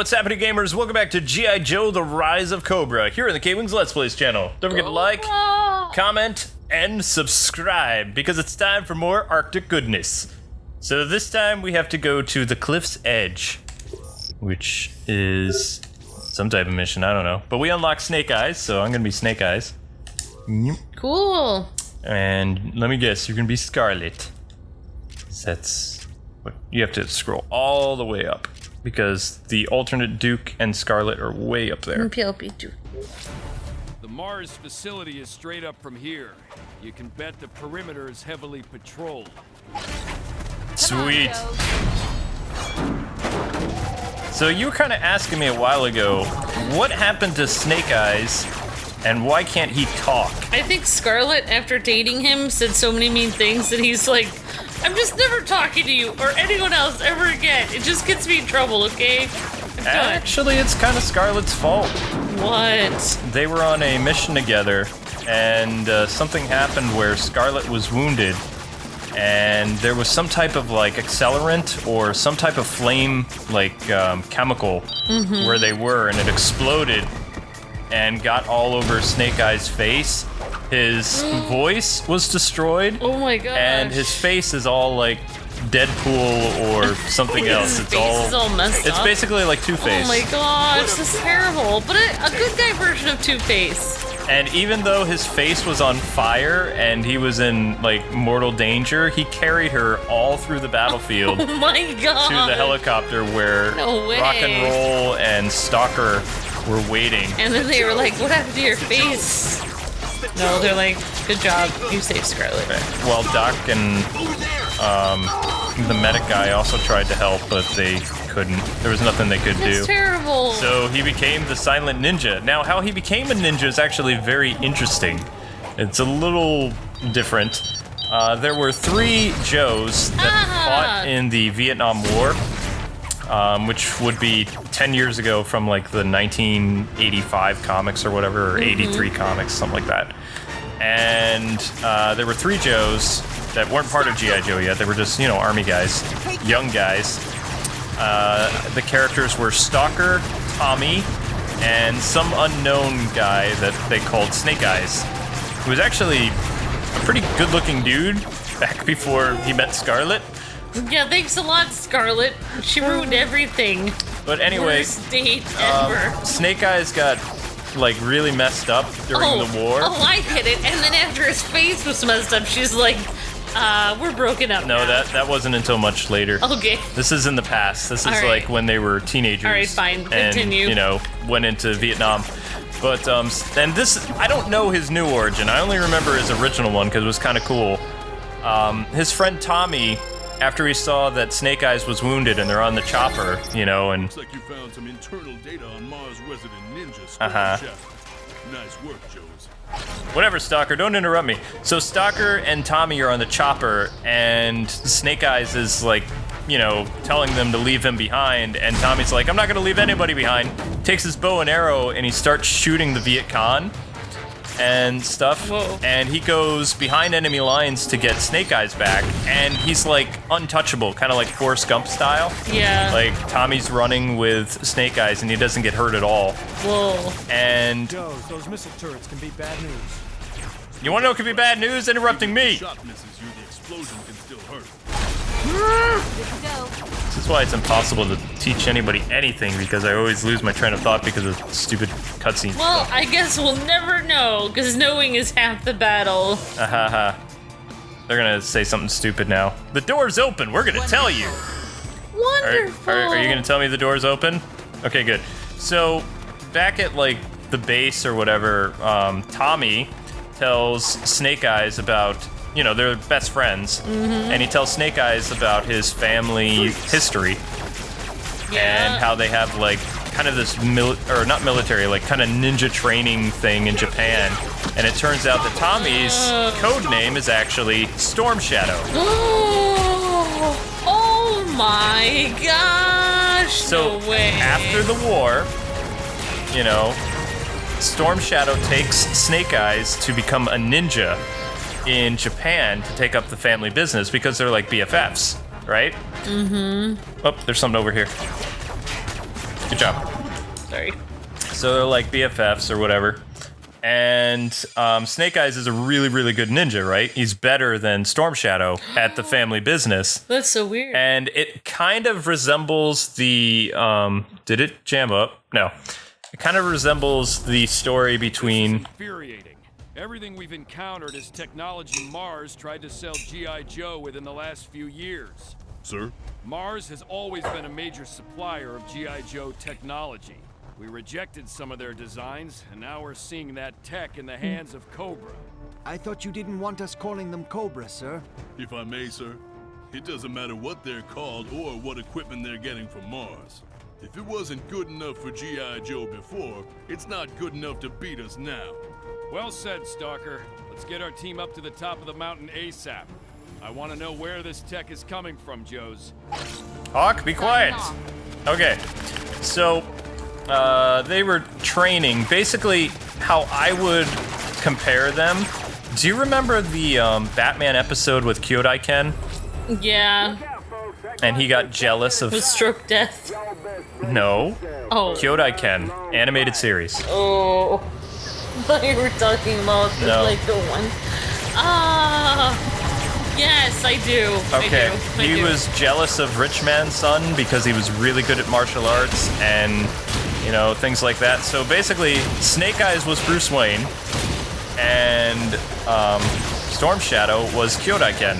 what's happening, gamers? Welcome back to G.I. Joe, The Rise of Cobra, here in the KwingsLetsPlays channel. Don't forget to like, comment, and subscribe, because it's time for more Arctic goodness. So this time we have to go to the cliff's edge, which is some type of mission, I don't know. But we unlock Snake Eyes, so I'm gonna be Snake Eyes. Cool. And let me guess, you're gonna be Scarlett. That's what you have to scroll all the way up, because the alternate Duke and Scarlett are way up there. The Mars facility is straight up from here. You can bet the perimeter is heavily patrolled. Sweet. So you were kind of asking me a while ago, what happened to Snake Eyes, and why can't he talk? I think Scarlett, after dating him, said so many mean things that he's like, I'm just never talking to you or anyone else ever again. It just gets me in trouble, okay? I'm done. Actually, it's kind of Scarlett's fault. What? They were on a mission together, and something happened where Scarlett was wounded, and there was some type of like accelerant or some type of flame, like chemical, where they were, and it exploded and got all over Snake Eyes' face. His voice was destroyed. Oh my gosh. And his face is all like Deadpool or something else. His face is all messed up. It's basically like Two-Face. Oh my gosh, this is terrible. But a good guy version of Two-Face. And even though his face was on fire and he was in like mortal danger, he carried her all through the battlefield. Oh my god. To the helicopter where No way. Rock and Roll and Stalker were waiting. And then they were like, what happened to your face? No, they're like, good job, you saved Scarlett. Well, Doc and the medic guy also tried to help, but they couldn't. There was nothing they could do. That's terrible. So he became the Silent Ninja. Now, how he became a ninja is actually very interesting. It's a little different. There were 3 Joes that fought in the Vietnam War, which would be 10 years ago from like the 1985 comics or whatever, or 83 comics, something like that. And there were 3 Joes that weren't part of G.I. Joe yet. They were just, you know, army guys, young guys. The characters were Stalker, Tommy, and some unknown guy that they called Snake Eyes, who was actually a pretty good-looking dude back before he met Scarlett. Yeah, thanks a lot, Scarlett. She ruined everything. But anyway, worst date ever. Snake Eyes got like really messed up during the war. Oh, I get it. And then after his face was messed up, she's like, we're broken up No, now. that wasn't until much later. Okay. This is in the past. This is All right. like when they were teenagers. All right, fine. And, Continue. you know, went into Vietnam. But, and this, I don't know his new origin. I only remember his original one because it was kind of cool. His friend Tommy, after he saw that Snake Eyes was wounded and they're on the chopper, you know, and... Looks like you found some internal data on Mars resident ninjas. Nice work, Joes. Whatever, Stalker, don't interrupt me. So Stalker and Tommy are on the chopper, and Snake Eyes is like, you know, telling them to leave him behind, and Tommy's like, I'm not gonna leave anybody behind. Takes his bow and arrow, and he starts shooting the Viet Cong and stuff. Whoa. And he goes behind enemy lines to get Snake Eyes back, and he's like untouchable, kind of like Forrest Gump style. Yeah. Like Tommy's running with Snake Eyes and he doesn't get hurt at all. Whoa. And Joes, those missile turrets can be bad news. you wanna know what could be bad news? Interrupting me! Shot misses you, the explosion can still hurt. This is why it's impossible to teach anybody anything, because I always lose my train of thought because of stupid cutscenes. Well, I guess we'll never know, because knowing is half the battle. Ahaha. They're gonna say something stupid now. The door's open, we're gonna tell you! Wonderful. Are you gonna tell me the door's open? Okay, good. So, back at like the base or whatever, Tommy tells Snake Eyes about, you know, they're best friends, and he tells Snake Eyes about his family history and how they have like kind of this not military, like kind of ninja training thing in Japan. And it turns out that Tommy's code name is actually Storm Shadow. Oh my gosh! So no way. after the war, you know, Storm Shadow takes Snake Eyes to become a ninja in Japan to take up the family business because they're like BFFs, right? Mm-hmm. Oh, there's something over here. Good job. Sorry. So they're like BFFs or whatever. And Snake Eyes is a really, really good ninja, right? He's better than Storm Shadow at the family business. That's so weird. And it kind of resembles the... did it jam up? No. It kind of resembles the story between... Infuriating. Everything we've encountered is technology Mars tried to sell G.I. Joe within the last few years. Sir? Mars has always been a major supplier of G.I. Joe technology. We rejected some of their designs, and now we're seeing that tech in the hands of Cobra. I thought you didn't want us calling them Cobra, sir. If I may, sir, it doesn't matter what they're called or what equipment they're getting from Mars. If it wasn't good enough for G.I. Joe before, it's not good enough to beat us now. Well said, Stalker. Let's get our team up to the top of the mountain ASAP. I want to know where this tech is coming from, Joes. Hawk, be quiet. Okay, so they were training. Basically, how I would compare them. Do you remember the Batman episode with Kyodai Ken? Yeah. And he got jealous of... With stroke death. No. Oh. Kyodai Ken, animated series. Oh. I thought you were talking about the Lego one. Yes, I do. Okay, I he do. was jealous of Rich Man's son because he was really good at martial arts and, you know, things like that. So basically, Snake Eyes was Bruce Wayne, and Storm Shadow was Kyodai Ken.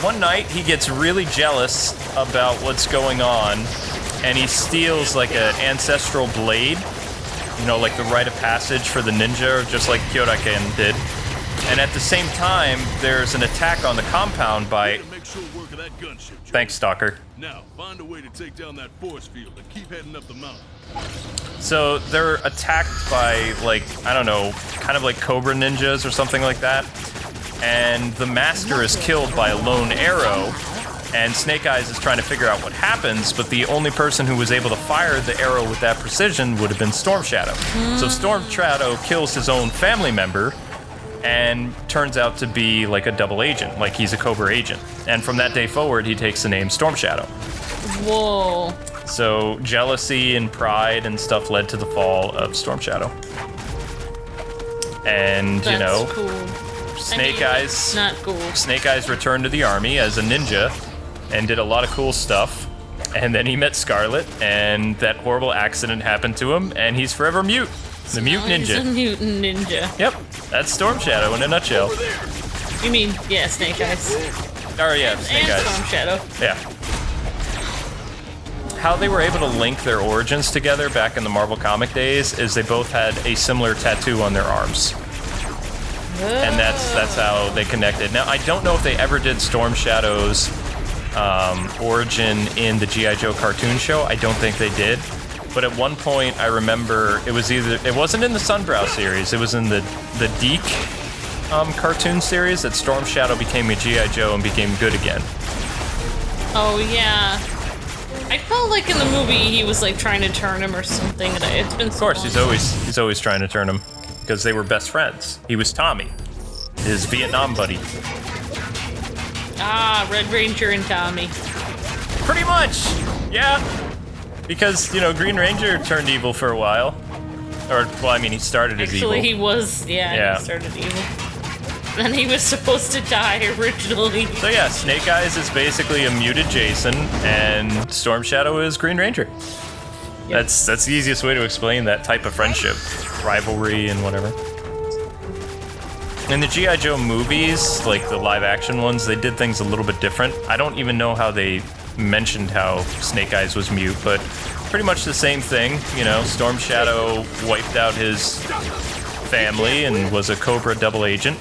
One night, he gets really jealous about what's going on, and he steals, like, an ancestral blade, you know, like the rite of passage for the ninja, just like Kyodai Ken did. And at the same time, there's an attack on the compound by... Make short work of that gunship, Joe. Thanks, Stalker. Now, find a way to take down that force field and keep heading up the mountain. So they're attacked by, like, I don't know, kind of like Cobra ninjas or something like that. And the master is killed by a lone arrow, and Snake Eyes is trying to figure out what happens, but the only person who was able to fire the arrow with that precision would have been Storm Shadow. So Storm Shadow kills his own family member, and turns out to be like a double agent, like he's a Cobra agent. And from that day forward, he takes the name Storm Shadow. Whoa. So jealousy and pride and stuff led to the fall of Storm Shadow. And, you know, cool. Snake Eyes... Not cool. Snake Eyes returned to the army as a ninja and did a lot of cool stuff. And then he met Scarlett, and that horrible accident happened to him, and he's forever mute. The mute ninja. He's a mutant ninja. Yep, that's Storm Shadow in a nutshell. You mean, yeah, Snake Eyes. Oh yeah, Snake and Eyes. Storm Shadow. Yeah. How they were able to link their origins together back in the Marvel comic days is they both had a similar tattoo on their arms. And that's how they connected. Now, I don't know if they ever did Storm Shadow's origin in the G.I. Joe cartoon show. I don't think they did. But at one point, I remember it wasn't in the Sunbrow series, it was in the Deke cartoon series that Storm Shadow became a G.I. Joe and became good again. Oh, yeah. I felt like in the movie he was like trying to turn him or something. It's been so Of course, long. he's always trying to turn him because they were best friends. He was Tommy, his Vietnam buddy. Ah, Red Ranger and Tommy. Pretty much, yeah. Because, you know, Green Ranger turned evil for a while. Or, well, I mean, he started as evil. Actually, he was, yeah, he started evil. Then he was supposed to die originally. So yeah, Snake Eyes is basically a muted Jason, and Storm Shadow is Green Ranger. Yep. That's the easiest way to explain that type of friendship, rivalry, and whatever. In the G.I. Joe movies, like the live-action ones, they did things a little bit different. I don't even know how they mentioned how Snake Eyes was mute, but pretty much the same thing. You know, Storm Shadow wiped out his family and was a Cobra double agent.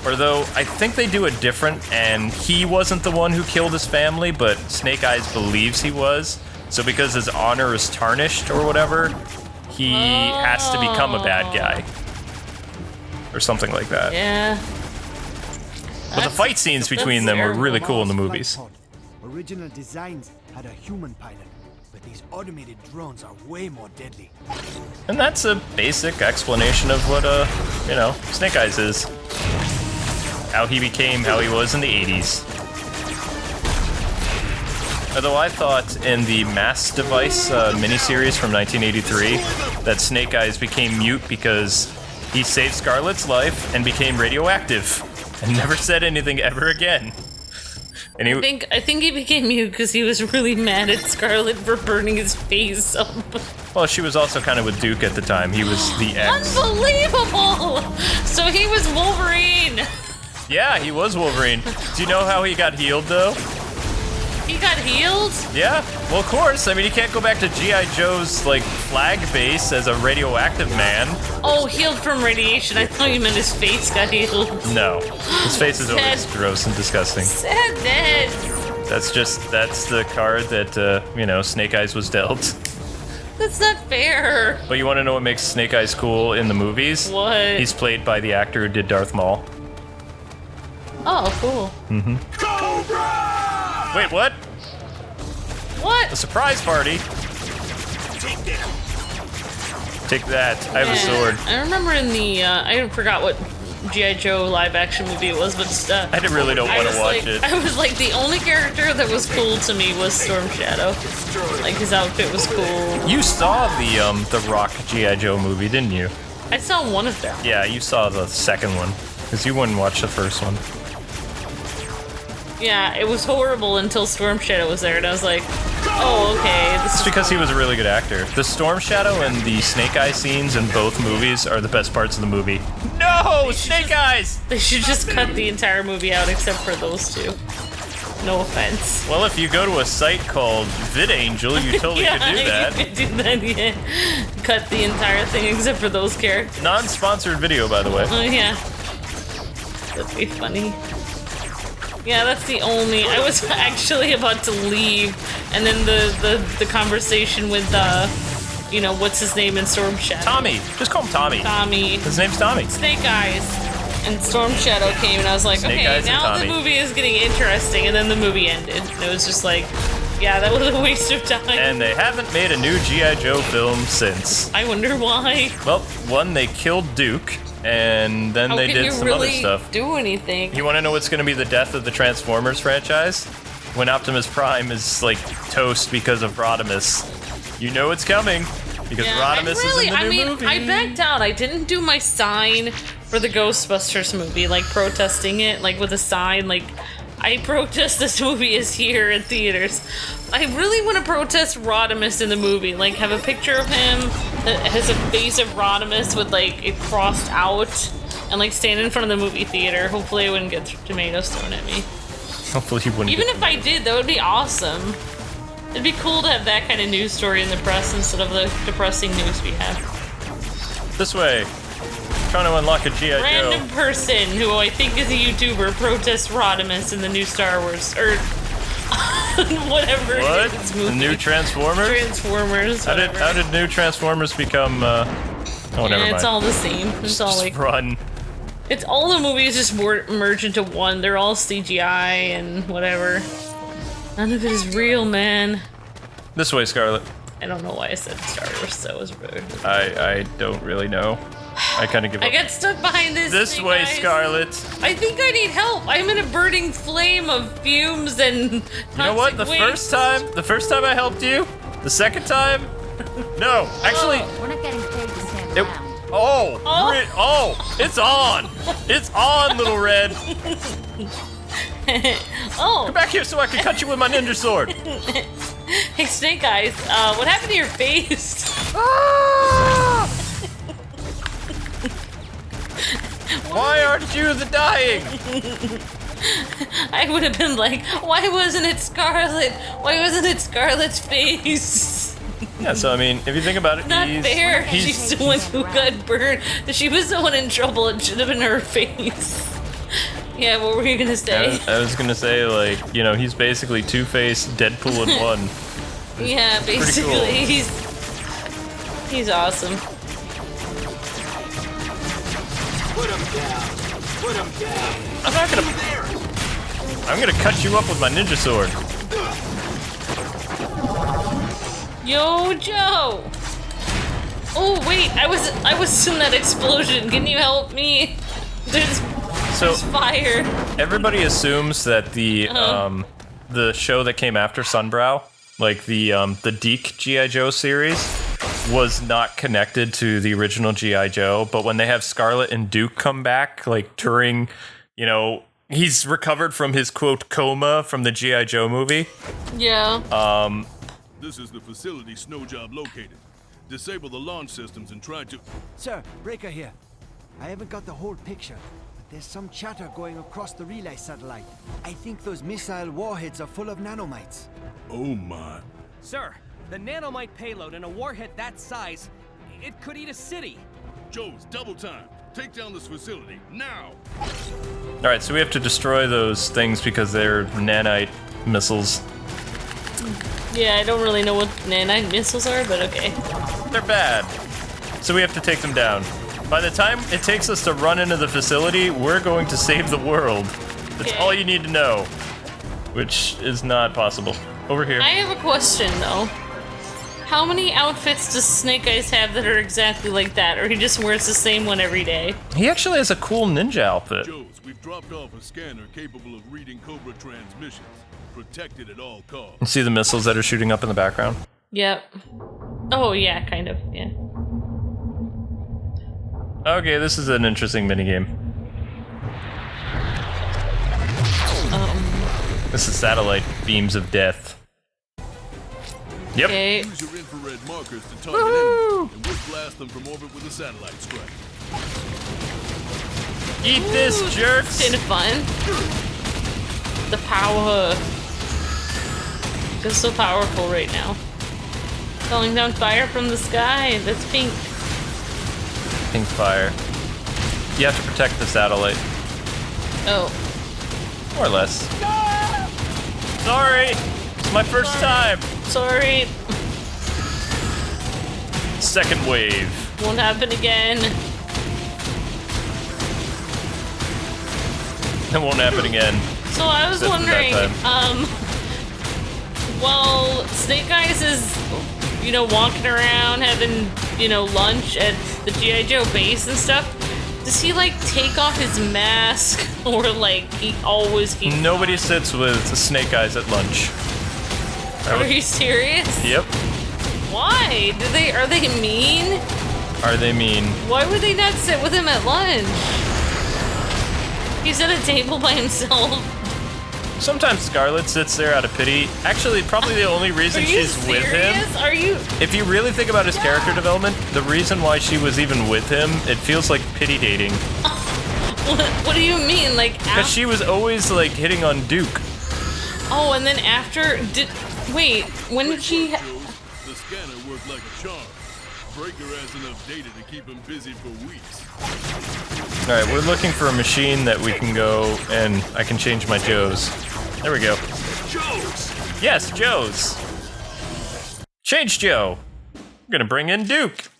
Although, I think they do it different, and he wasn't the one who killed his family, but Snake Eyes believes he was. So because his honor is tarnished or whatever, he has to become a bad guy. Or something like that. Yeah. But the fight scenes between them were really cool in the movies. Original designs had a human pilot, but these automated drones are way more deadly. And that's a basic explanation of what, you know, Snake Eyes is. How he became how he was in the 80s. Although I thought in the Mass Device miniseries from 1983 that Snake Eyes became mute because he saved Scarlett's life and became radioactive and never said anything ever again. And I think he became mute because he was really mad at Scarlett for burning his face up. Well, she was also kind of with Duke at the time. He was the ex. Unbelievable! So he was Wolverine. Yeah, he was Wolverine. Do you know how he got healed, though? He got healed? Yeah, well, of course. I mean, he can't go back to G.I. Joe's, like, flag base as a radioactive man. Oh, healed from radiation. I thought you meant his face got healed. No. His face is always gross and disgusting. Sadness. That's the card that, you know, Snake Eyes was dealt. That's not fair. But you want to know what makes Snake Eyes cool in the movies? What? He's played by the actor who did Darth Maul. Oh, cool. Mm-hmm. Cobra! Wait, what? What? A surprise party? Take that. I have a sword. I remember in the, I forgot what G.I. Joe live action movie it was, but I really don't want to watch like, it. I was like, the only character that was cool to me was Storm Shadow. Like, his outfit was cool. You saw the Rock G.I. Joe movie, didn't you? I saw one of them. Yeah, you saw the second one. Because you wouldn't watch the first one. Yeah, it was horrible until Storm Shadow was there, and I was like, oh, okay. This It's is because he fun. was a really good actor. The Storm Shadow and the Snake Eye scenes in both movies are the best parts of the movie. No! Snake Eyes! They should just cut the entire movie out except for those two. No offense. Well, if you go to a site called VidAngel, you totally could do that. You could do that, yeah. Cut the entire thing except for those characters. Non-sponsored video, by the way. Oh, yeah. That'd be funny. Yeah, that's the only... I was actually about to leave, and then the conversation with, you know, what's his name in Storm Shadow? Tommy. Just call him Tommy. Tommy. His name's Tommy. Snake Eyes. And Storm Shadow came, and I was like, Snake okay, Eyes and now the Tommy. movie is getting interesting, and then the movie ended. And it was just like, yeah, that was a waste of time. And they haven't made a new G.I. Joe film since. I wonder why. Well, one, they killed Duke, and then they did some other stuff. Do anything? You want to know what's going to be the death of the Transformers franchise? When Optimus Prime is, like, toast because of Rodimus. You know it's coming, because Rodimus is in the new movie. I backed out. I didn't do my sign for the Ghostbusters movie, like protesting it, like with a sign, like, I protest this movie is here in theaters. I really want to protest Rodimus in the movie, like have a picture of him that has a face of Rodimus with like it crossed out and like stand in front of the movie theater. Hopefully I wouldn't get tomatoes thrown at me. Hopefully you wouldn't. Even if I did, that would be awesome. It'd be cool to have that kind of news story in the press instead of the depressing news we have. This way. Trying to unlock a G.I. Random Joe. person who I think is a YouTuber protests Rodimus in the new Star Wars, or whatever What? it is, The movie. new Transformers? Transformers, How whatever. did new Transformers become, oh, never Yeah, mind. it's all the same. It's all Just like, run. it's all the movies just merge into one. They're all CGI and whatever. None of it is real, man. This way, Scarlett. I don't know why I said Star Wars, that was rude. I don't really know. I kind of give up. I got stuck behind this thing, way, guys. Scarlett. I think I need help. I'm in a burning flame of fumes and You know what? The toxic first time I helped you, the second time, no, actually, We're not getting paid to stand it, around. it's on, it's on, little red. Oh, Come back here so I can cut you with my ninja sword. hey, Snake Eyes. What happened to your face? Ah! Why aren't you the dying? I would have been like, why wasn't it Scarlett? Why wasn't it Scarlett's face? Yeah, so I mean, if you think about it, Not fair. he's She's the one who got burned. She was the one in trouble. It should have been her face. Yeah, what were you gonna say? I was gonna say, like, you know, he's basically Two-Face, Deadpool in one. Yeah, basically, cool. he's awesome. Put him down. Put him down. I'm gonna cut you up with my ninja sword. Yo, Joe. Oh wait, I was in that explosion. Can you help me? There's So fire. everybody assumes that the the show that came after Sunbrow, like the Deke G.I. Joe series, was not connected to the original G.I. Joe, but when they have Scarlett and Duke come back, like during, you know, he's recovered from his, quote, coma from the G.I. Joe movie. Yeah. This is the facility snow job located. Disable the launch systems and try to... Sir, Breaker here. I haven't got the whole picture, but there's some chatter going across the relay satellite. I think those missile warheads are full of nanomites. Oh my. Sir, the nanomite payload in a warhead that size, it could eat a city. Joes, double time. Take down this facility, now! Alright, so we have to destroy those things because they're nanite missiles. Yeah, I don't really know what nanite missiles are, but okay. They're bad. So we have to take them down. By the time it takes us to run into the facility, we're going to save the world. That's Okay. all you need to know. Which is not possible. Over here. I have a question, though. How many outfits does Snake Eyes have that are exactly like that, or he just wears the same one every day? He actually has a cool ninja outfit. Joes, we've dropped off a scanner capable of reading Cobra transmissions. Protected at all costs. You see the missiles that are shooting up in the background? Yep. Oh, yeah, kind of, yeah. Okay, this is an interesting minigame. This is satellite beams of death. Yep. Okay. Use your infrared markers to target enemies, and we'll blast them from orbit with a satellite strike. Eat this, jerks! Kind of fun. The power. Feels so powerful right now. Calling down fire from the sky. That's pink. Pink fire. You have to protect the satellite. Oh. More or less. Sorry! It's my first time! Sorry. Second wave. Won't happen again. It won't happen again. So I was Except for that wondering, time. while Snake Eyes is, you know, walking around having, you know, lunch at the G.I. Joe base and stuff, does he, like, take off his mask? Or, like, he always keeps Nobody sits with Snake Eyes at lunch. Are you serious? Yep. Why? Are they mean? Are they mean? Why would they not sit with him at lunch? He's at a table by himself. Sometimes Scarlett sits there out of pity. Actually, probably the only reason Are you she's serious? with him. Are you? If you really think about his character development, the reason why she was even with him, it feels like pity dating. What do you mean? Like, Because she was always, like, hitting on Duke. Oh, and then after, wait, when did she... Joes, the scanner worked like a charm. Breaker has enough data to keep him busy for weeks. Alright, we're looking for a machine that we can go, and I can change my Joes. There we go. Joes! Yes, Joes! Change Joe! We're gonna bring in Duke!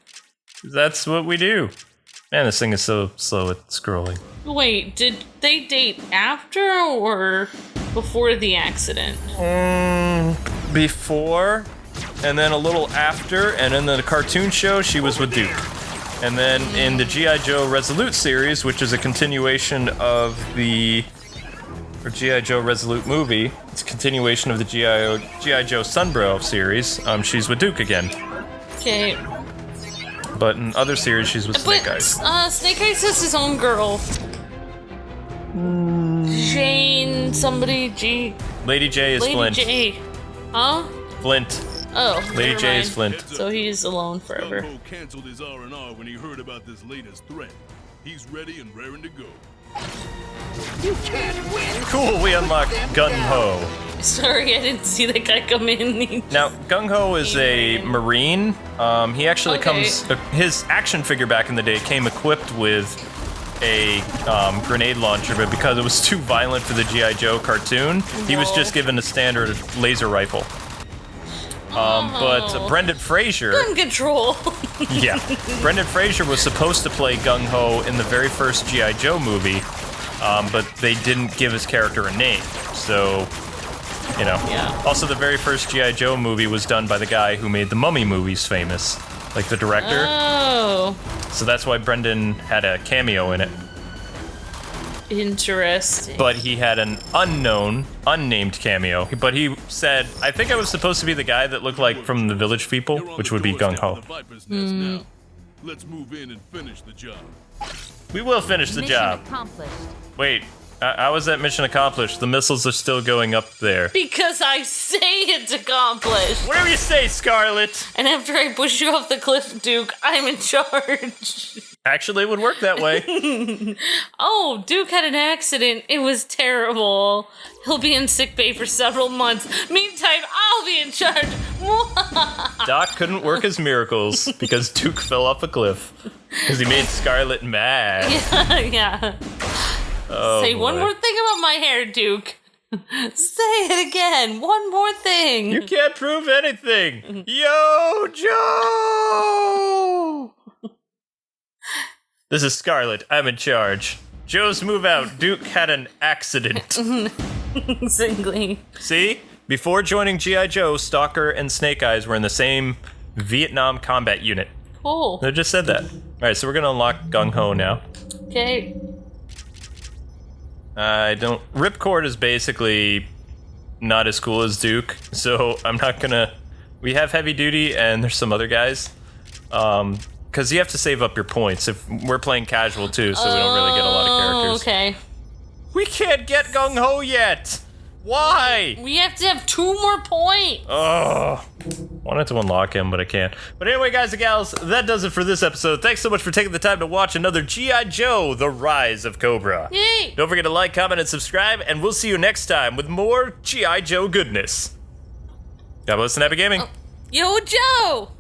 That's what we do. Man, this thing is so slow at scrolling. Wait, did they date after or before the accident? Before, and then a little after, and in the cartoon show, she was with Duke. And then in the G.I. Joe Resolute series, which is a continuation of the G.I. Joe Resolute movie, it's a continuation of the G.I. Joe Sunbrow series, she's with Duke again. Okay. But in other series, she's with Snake Eyes. Snake Eyes has his own girl. Jane, somebody, G. Lady J is Lady Flint. J. Huh? Flint. Oh, Lady never J is mind. Flint. So he's alone forever. Gung-Ho canceled his R&R when he heard about this latest threat. He's ready and raring to go. You can't win! Cool, we unlocked Gung-Ho. Sorry, I didn't see that guy come in. Now, Gung-Ho is a Marine. He actually Okay. his action figure back in the day came equipped with a grenade launcher, but because it was too violent for the G.I. Joe cartoon, he was just given a standard laser rifle. But Brendan Fraser, Gun control. yeah, Brendan Fraser was supposed to play Gung-Ho in the very first G.I. Joe movie, but they didn't give his character a name, so, you know. Yeah. Also, the very first G.I. Joe movie was done by the guy who made the Mummy movies famous, like the director. Oh. So that's why Brendan had a cameo in it. Interesting. But he had an unnamed cameo. But he said, I think I was supposed to be the guy that looked like from the Village People, You're on which the would be doorstep Gung-Ho. of the Viper's Nest now. Let's move in and finish the job. We will finish the Mission job. accomplished. Wait, how is that mission accomplished? The missiles are still going up there. Because I say it's accomplished. Whatever you say, Scarlett. And after I push you off the cliff, Duke, I'm in charge. Actually, it would work that way. Oh, Duke had an accident. It was terrible. He'll be in sickbay for several months. Meantime, I'll be in charge. Doc couldn't work his miracles because Duke fell off a cliff. Because he made Scarlett mad. Yeah. Oh, Say one boy. more thing about my hair, Duke. Say it again. One more thing. You can't prove anything. Yo, Joe! This is Scarlett. I'm in charge. Joe's move out. Duke had an accident. Exactly. See? Before joining G.I. Joe, Stalker and Snake Eyes were in the same Vietnam combat unit. Cool. They just said that. Alright, so we're gonna unlock Gung-Ho now. Okay. Ripcord is basically not as cool as Duke, so I'm not gonna... We have Heavy Duty and there's some other guys. Because you have to save up your points. If we're playing casual too, so we don't really get a lot of characters. Okay. We can't get Gung-Ho yet! Why? We have to have 2 more points. Oh, wanted to unlock him, but I can't. But anyway, guys and gals, that does it for this episode. Thanks so much for taking the time to watch another G.I. Joe, The Rise of Cobra. Yay! Don't forget to like, comment, and subscribe, and we'll see you next time with more G.I. Joe goodness. God bless and happy gaming. Yo, Joe!